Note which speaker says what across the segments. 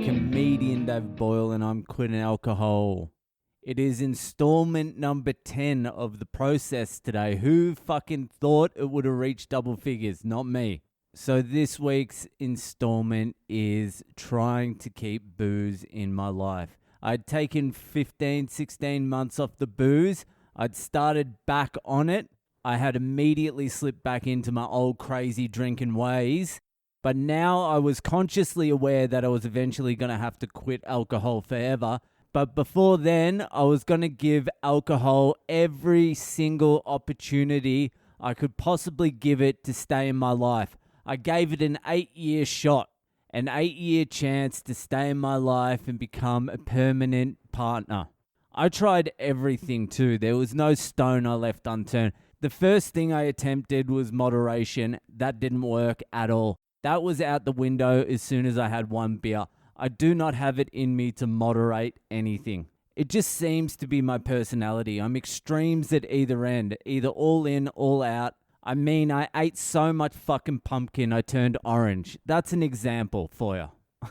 Speaker 1: comedian David Boyle, and I'm quitting alcohol. It is installment number 10 of the process today. Who fucking thought it would have reached double figures? Not me. So this week's installment is trying to keep booze in my life. I'd taken 15, 16 months off the booze. I'd started back on it. I had immediately slipped back into my old crazy drinking ways. But now I was consciously aware that I was eventually going to have to quit alcohol forever. But before then, I was going to give alcohol every single opportunity I could possibly give it to stay in my life. I gave it an 8-year shot, an 8-year chance to stay in my life and become a permanent partner. I tried everything too. There was no stone I left unturned. The first thing I attempted was moderation. That didn't work at all. That was out the window as soon as I had one beer. I do not have it in me to moderate anything. It just seems to be my personality. I'm extremes at either end, either all in, all out. I mean, I ate so much fucking pumpkin I turned orange. That's an example for you.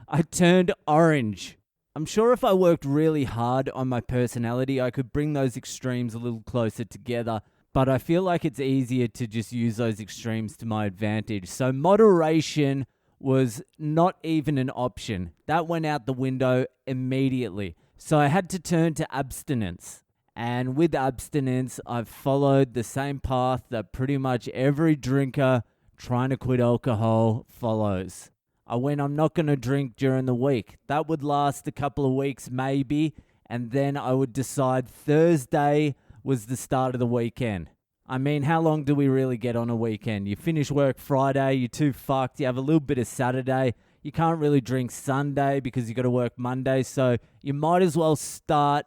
Speaker 1: I turned orange. I'm sure if I worked really hard on my personality, I could bring those extremes a little closer together. But I feel like it's easier to just use those extremes to my advantage. So moderation was not even an option. That went out the window immediately. So I had to turn to abstinence. And with abstinence, I've followed the same path that pretty much every drinker trying to quit alcohol follows. I'm not going to drink during the week. That would last a couple of weeks maybe. And then I would decide Thursday was the start of the weekend. I mean, how long do we really get on a weekend? You finish work Friday, you're too fucked, you have a little bit of Saturday, you can't really drink Sunday because you got to work Monday, so you might as well start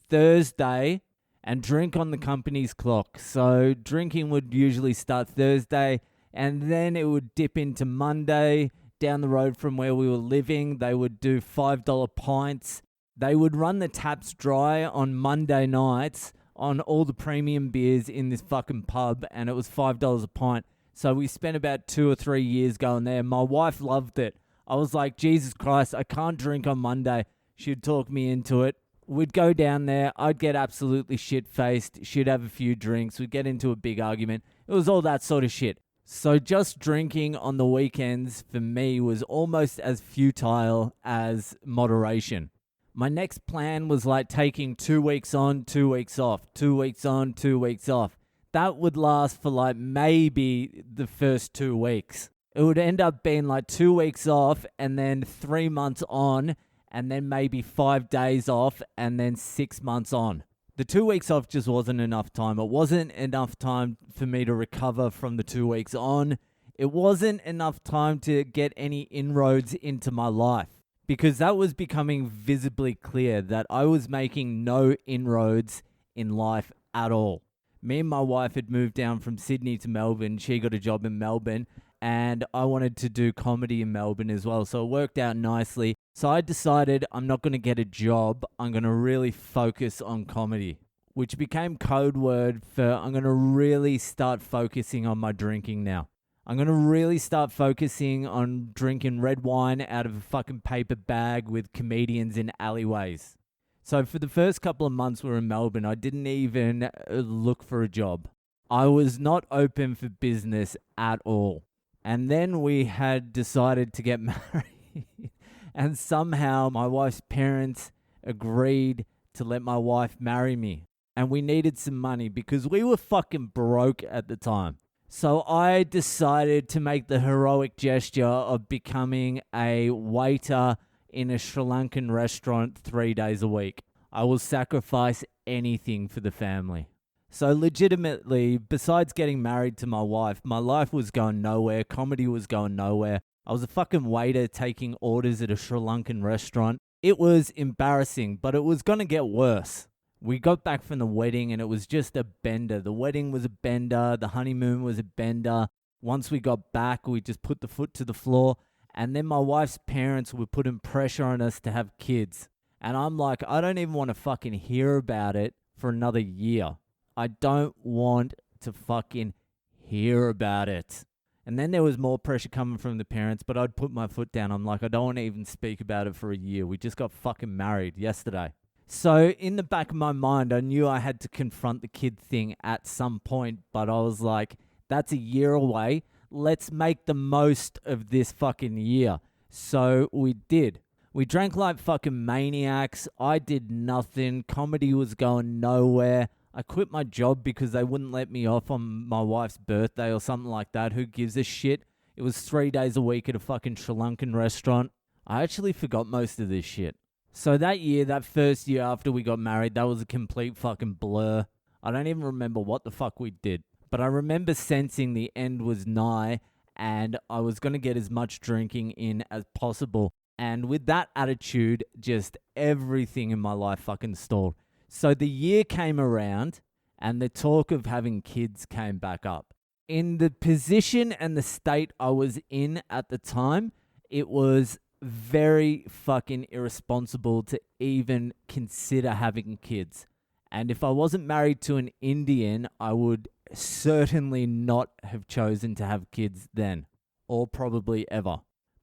Speaker 1: Thursday and drink on the company's clock. So drinking would usually start Thursday, and then it would dip into Monday. Down the road from where we were living, they would do $5 pints. They would run the taps dry on Monday nights on all the premium beers in this fucking pub, and it was $5 a pint. So we spent about 2 or 3 years going there. My wife loved it. I was like, Jesus Christ, I can't drink on Monday. She'd talk me into it. We'd go down there. I'd get absolutely shit-faced. She'd have a few drinks. We'd get into a big argument. It was all that sort of shit. So just drinking on the weekends for me was almost as futile as moderation. My next plan was like taking 2 weeks on, 2 weeks off, 2 weeks on, 2 weeks off. That would last for like maybe the first 2 weeks. It would end up being like 2 weeks off and then 3 months on and then maybe 5 days off and then 6 months on. The 2 weeks off just wasn't enough time. It wasn't enough time for me to recover from the 2 weeks on. It wasn't enough time to get any inroads into my life. Because that was becoming visibly clear that I was making no inroads in life at all. Me and my wife had moved down from Sydney to Melbourne. She got a job in Melbourne, and I wanted to do comedy in Melbourne as well. So it worked out nicely. So I decided I'm not going to get a job. I'm going to really focus on comedy, which became code word for I'm going to really start focusing on my drinking now. I'm going to really start focusing on drinking red wine out of a fucking paper bag with comedians in alleyways. So for the first couple of months we were in Melbourne, I didn't even look for a job. I was not open for business at all. And then we had decided to get married. And somehow my wife's parents agreed to let my wife marry me. And we needed some money because we were fucking broke at the time. So I decided to make the heroic gesture of becoming a waiter in a Sri Lankan restaurant 3 days a week. I will sacrifice anything for the family. So legitimately, besides getting married to my wife, my life was going nowhere. Comedy was going nowhere. I was a fucking waiter taking orders at a Sri Lankan restaurant. It was embarrassing, but it was going to get worse. We got back from the wedding and it was just a bender. The wedding was a bender. The honeymoon was a bender. Once we got back, we just put the foot to the floor. And then my wife's parents were putting pressure on us to have kids. And I'm like, I don't even want to fucking hear about it for another year. I don't want to fucking hear about it. And then there was more pressure coming from the parents, but I'd put my foot down. I'm like, I don't want to even speak about it for a year. We just got fucking married yesterday. So in the back of my mind, I knew I had to confront the kid thing at some point, but I was like, that's a year away. Let's make the most of this fucking year. So we did. We drank like fucking maniacs. I did nothing. Comedy was going nowhere. I quit my job because they wouldn't let me off on my wife's birthday or something like that. Who gives a shit? It was 3 days a week at a fucking Sri Lankan restaurant. I actually forgot most of this shit. So that year, that first year after we got married, that was a complete fucking blur. I don't even remember what the fuck we did. But I remember sensing the end was nigh and I was going to get as much drinking in as possible. And with that attitude, just everything in my life fucking stalled. So the year came around and the talk of having kids came back up. In the position and the state I was in at the time, it was very fucking irresponsible to even consider having kids. And if I wasn't married to an Indian, I would certainly not have chosen to have kids then, or probably ever.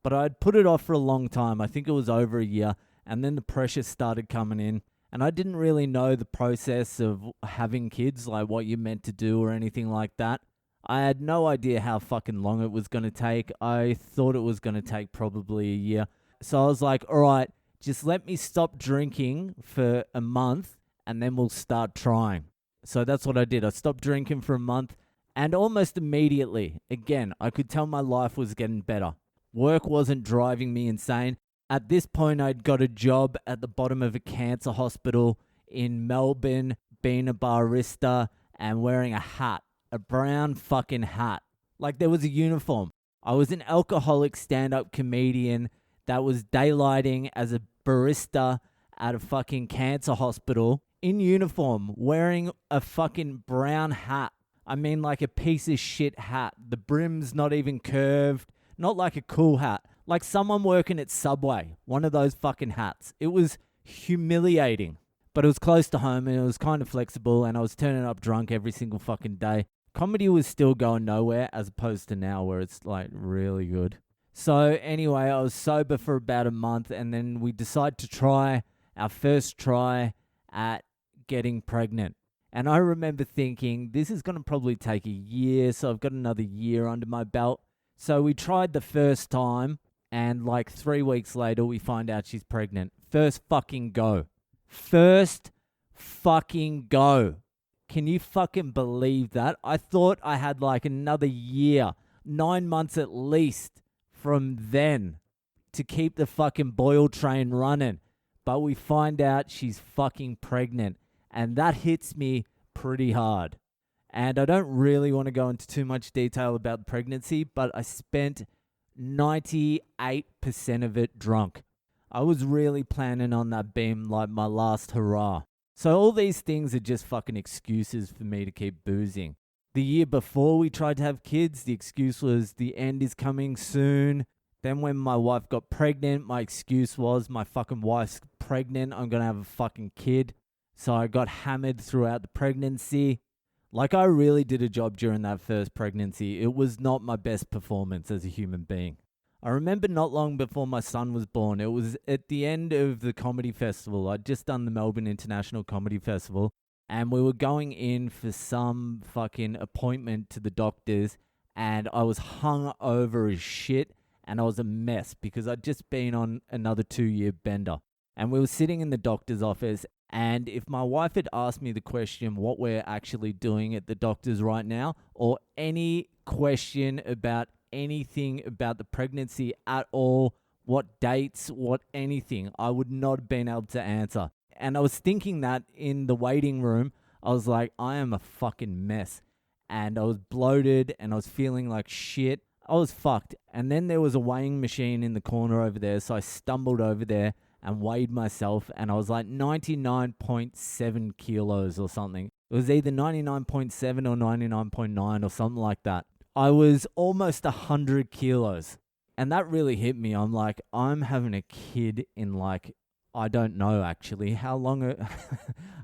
Speaker 1: But I'd put it off for a long time. I think it was over a year, and then the pressure started coming in. And I didn't really know the process of having kids, like what you're meant to do or anything like that. I had no idea how fucking long it was going to take. I thought it was going to take probably a year. So I was like, all right, just let me stop drinking for a month and then we'll start trying. So that's what I did. I stopped drinking for a month and almost immediately, again, I could tell my life was getting better. Work wasn't driving me insane. At this point, I'd got a job at the bottom of a cancer hospital in Melbourne, being a barista and wearing a hat, a brown fucking hat. Like there was a uniform. I was an alcoholic stand-up comedian that was daylighting as a barista at a fucking cancer hospital in uniform, wearing a fucking brown hat. I mean like a piece of shit hat. The brim's not even curved, not like a cool hat. Like someone working at Subway, one of those fucking hats. It was humiliating, but it was close to home and it was kind of flexible and I was turning up drunk every single fucking day. Comedy was still going nowhere as opposed to now where it's like really good. So anyway, I was sober for about a month and then we decided to try our first try at getting pregnant. And I remember thinking, this is going to probably take a year, so I've got another year under my belt. So we tried the first time. And like 3 weeks later, we find out she's pregnant. First fucking go. First fucking go. Can you fucking believe that? I thought I had like another year, 9 months at least from then to keep the fucking Boyle train running. But we find out she's fucking pregnant. And that hits me pretty hard. And I don't really want to go into too much detail about the pregnancy, but I spent 98% of it drunk. I was really planning on that being like my last hurrah. So all these things are just fucking excuses for me to keep boozing. The year before we tried to have kids, the excuse was the end is coming soon. Then when my wife got pregnant, my excuse was my fucking wife's pregnant. I'm going to have a fucking kid. So I got hammered throughout the pregnancy. Like I really did a job during that first pregnancy. It was not my best performance as a human being. I remember not long before my son was born, it was at the end of the comedy festival. I'd just done the Melbourne International Comedy Festival and we were going in for some fucking appointment to the doctors and I was hung over as shit and I was a mess because I'd just been on another 2-year bender. And we were sitting in the doctor's office. And if my wife had asked me the question, what we're actually doing at the doctor's right now, or any question about anything about the pregnancy at all, what dates, what anything, I would not have been able to answer. And I was thinking that in the waiting room, I was like, I am a fucking mess. And I was bloated and I was feeling like shit. I was fucked. And then there was a weighing machine in the corner over there. So I stumbled over there and weighed myself and I was like 99.7 kilos or something. It was either 99.7 or 99.9 or something like that. I was almost 100 kilos and that really hit me. I'm like, I'm having a kid in like, I don't know actually how long.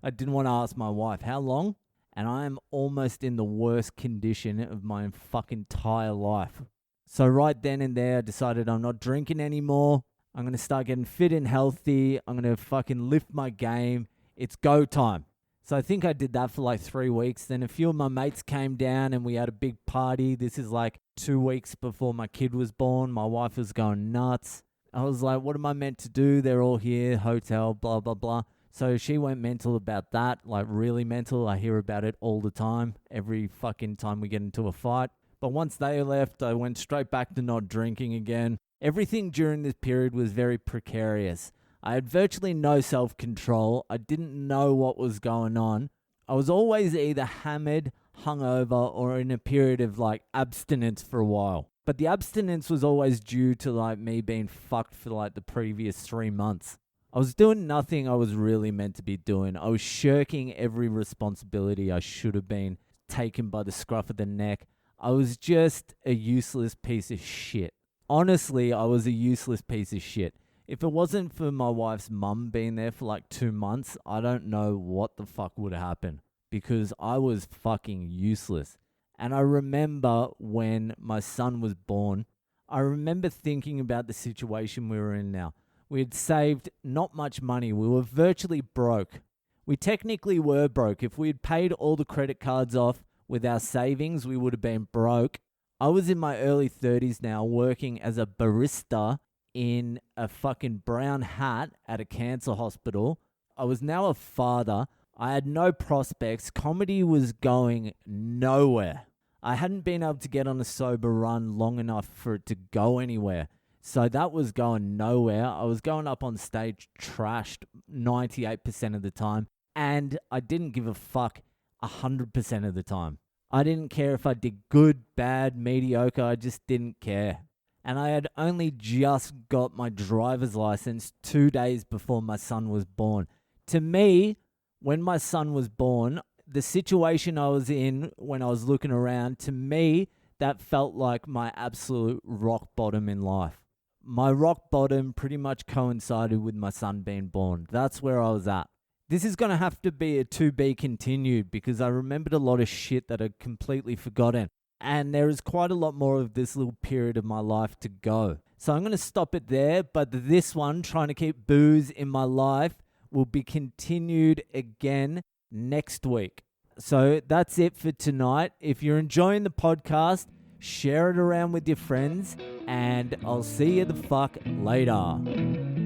Speaker 1: I didn't want to ask my wife how long. and I am almost in the worst condition of my fucking entire life. So right then and there, I decided I'm not drinking anymore. I'm going to start getting fit and healthy. I'm going to fucking lift my game. It's go time. So I think I did that for like 3 weeks. Then a few of my mates came down and we had a big party. This is like 2 weeks before my kid was born. My wife was going nuts. I was like, what am I meant to do? They're all here, hotel, blah, blah, blah. So she went mental about that, like really mental. I hear about it all the time, every fucking time we get into a fight. But once they left, I went straight back to not drinking again. Everything during this period was very precarious. I had virtually no self-control. I didn't know what was going on. I was always either hammered, hungover, or in a period of like abstinence for a while. But the abstinence was always due to like me being fucked for like the previous 3 months. I was doing nothing I was really meant to be doing. I was shirking every responsibility I should have been taken by the scruff of the neck. I was just a useless piece of shit. Honestly, I was a useless piece of shit. If it wasn't for my wife's mum being there for like 2 months, I don't know what the fuck would happen because I was fucking useless. And I remember when my son was born, I remember thinking about the situation we were in now. We had saved not much money. We were virtually broke. We technically were broke. If we had paid all the credit cards off with our savings, we would have been broke. I was in my early 30s now working as a barista in a fucking brown hat at a cancer hospital. I was now a father. I had no prospects. Comedy was going nowhere. I hadn't been able to get on a sober run long enough for it to go anywhere. So that was going nowhere. I was going up on stage trashed 98% of the time. And I didn't give a fuck 100% of the time. I didn't care if I did good, bad, mediocre. I just didn't care. And I had only just got my driver's license 2 days before my son was born. To me, when my son was born, the situation I was in when I was looking around, to me, that felt like my absolute rock bottom in life. My rock bottom pretty much coincided with my son being born. That's where I was at. This is going to have to be a to be continued because I remembered a lot of shit that I'd completely forgotten. And there is quite a lot more of this little period of my life to go. So I'm going to stop it there. But this one, trying to keep booze in my life, will be continued again next week. So that's it for tonight. If you're enjoying the podcast, share it around with your friends. And I'll see you the fuck later.